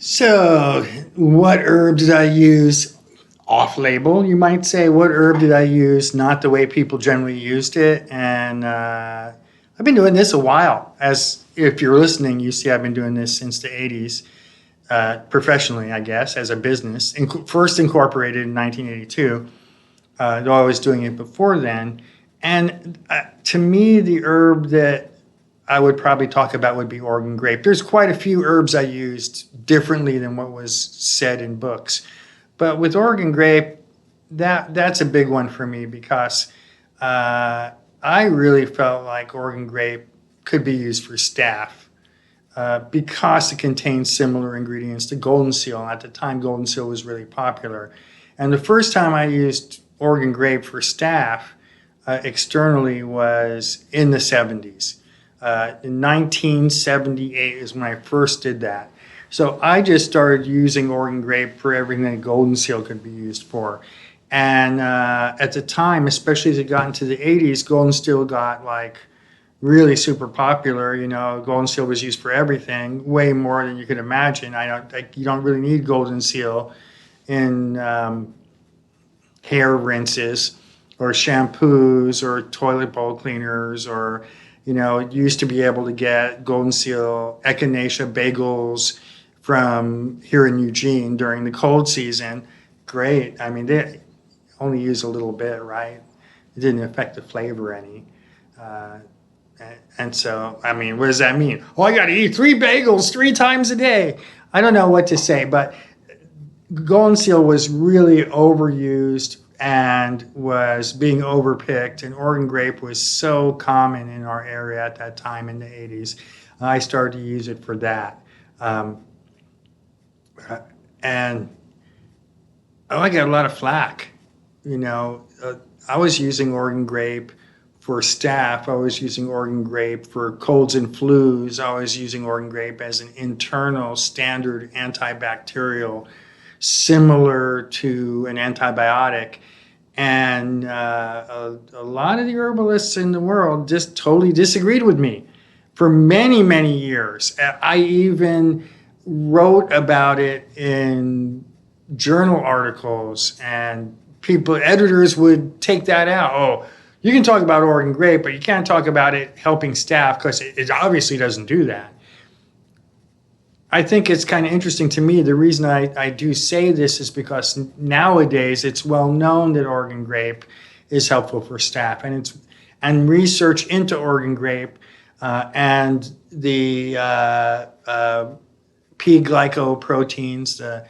So, what herb did I use off-label? You might say, what herb did I use not the way people generally used it? And I've been doing this a while. As if you're listening, you see I've been doing this since the 80s, professionally, I guess, as a business. First incorporated in 1982, though I was doing it before then. And to me, the herb that I would probably talk about would be Oregon grape. There's quite a few herbs I used differently than what was said in books. But with Oregon grape, that's a big one for me because I really felt like Oregon grape could be used for staph because it contains similar ingredients to golden seal. At the time, golden seal was really popular. And the first time I used Oregon grape for staph externally was in the 70s. In 1978 is when I first did that. So I just started using Oregon grape for everything that golden seal could be used for. And at the time, especially as it got into the 80s, golden seal got like really super popular. You know, golden seal was used for everything, way more than you could imagine. You don't really need golden seal in hair rinses or shampoos or toilet bowl cleaners or, you know, it used to be able to get golden seal echinacea bagels from here in Eugene during the cold season. Great. I mean, they only use a little bit, right? It didn't affect the flavor any. And so, I mean, what does that mean? Oh, I got to eat 3 bagels 3 times a day. I don't know what to say, but golden seal was really overused and was being overpicked, and Oregon grape was so common in our area at that time in the 80s. I started to use it for that. And I got a lot of flack. You know, I was using Oregon grape for staph. I was using Oregon grape for colds and flus. I was using Oregon grape as an internal standard antibacterial, similar to an antibiotic. And a lot of the herbalists in the world just totally disagreed with me for many, many years. I even wrote about it in journal articles, and editors would take that out. Oh, you can talk about Oregon grape, but you can't talk about it helping staph because it obviously doesn't do that. I think it's kind of interesting to me. The reason I do say this is because nowadays it's well known that Oregon grape is helpful for staph, and research into Oregon grape and the P-glycoproteins, the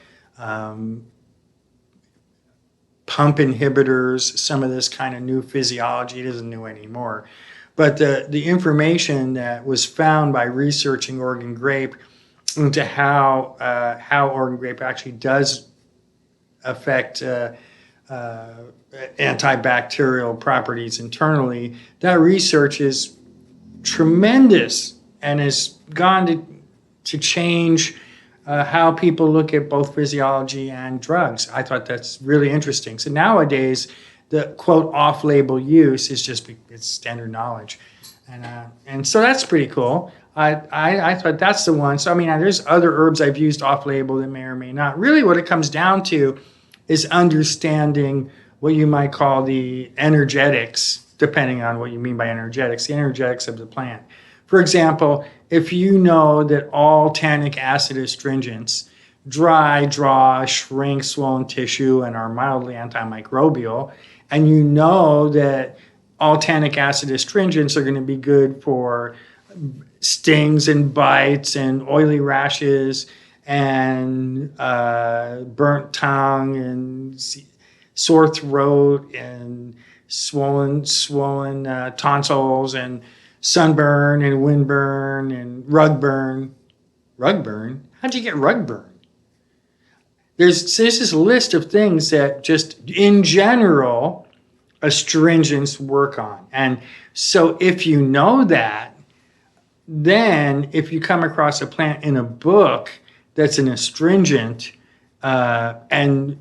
pump inhibitors, some of this kind of new physiology. It isn't new anymore, but the information that was found by researching Oregon grape into how Oregon grape actually does affect antibacterial properties internally. That research is tremendous and has gone to change how people look at both physiology and drugs. I thought that's really interesting. So nowadays, the quote off-label use is it's standard knowledge, and so that's pretty cool. I thought that's the one. So, I mean, there's other herbs I've used off-label that may or may not. Really what it comes down to is understanding what you might call the energetics, depending on what you mean by energetics, the energetics of the plant. For example, if you know that all tannic acid astringents dry, draw, shrink swollen tissue, and are mildly antimicrobial, and you know that all tannic acid astringents are going to be good for stings and bites and oily rashes and burnt tongue and sore throat and swollen tonsils and sunburn and windburn and rug burn. Rug burn? How'd you get rug burn? There's this list of things that just in general astringents work on. And so if you know that, then if you come across a plant in a book that's an astringent, and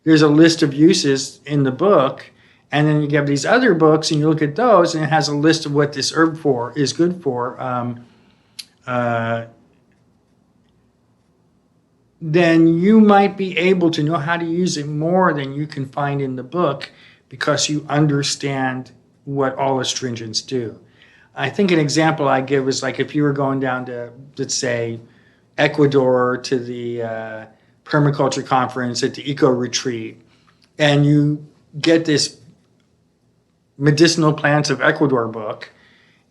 there's a list of uses in the book, and then you have these other books and you look at those and it has a list of what this herb is good for, then you might be able to know how to use it more than you can find in the book because you understand what all astringents do. I think an example I give is like if you were going down to, let's say, Ecuador to the permaculture conference at the Eco Retreat, and you get this Medicinal Plants of Ecuador book,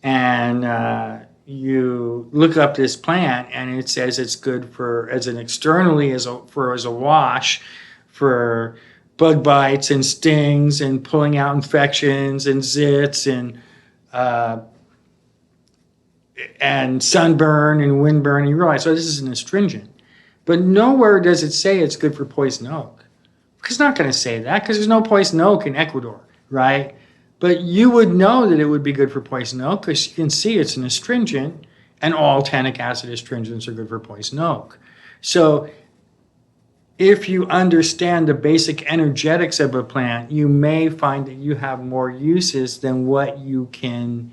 and you look up this plant, and it says it's good for as an externally as a wash for bug bites and stings and pulling out infections and zits and sunburn and windburn. And you realize, oh, this is an astringent. But nowhere does it say it's good for poison oak. It's not going to say that because there's no poison oak in Ecuador, right? But you would know that it would be good for poison oak because you can see it's an astringent, and all tannic acid astringents are good for poison oak. So if you understand the basic energetics of a plant, you may find that you have more uses than what you can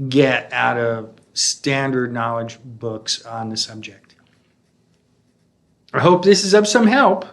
get out of standard knowledge books on the subject. I hope this is of some help.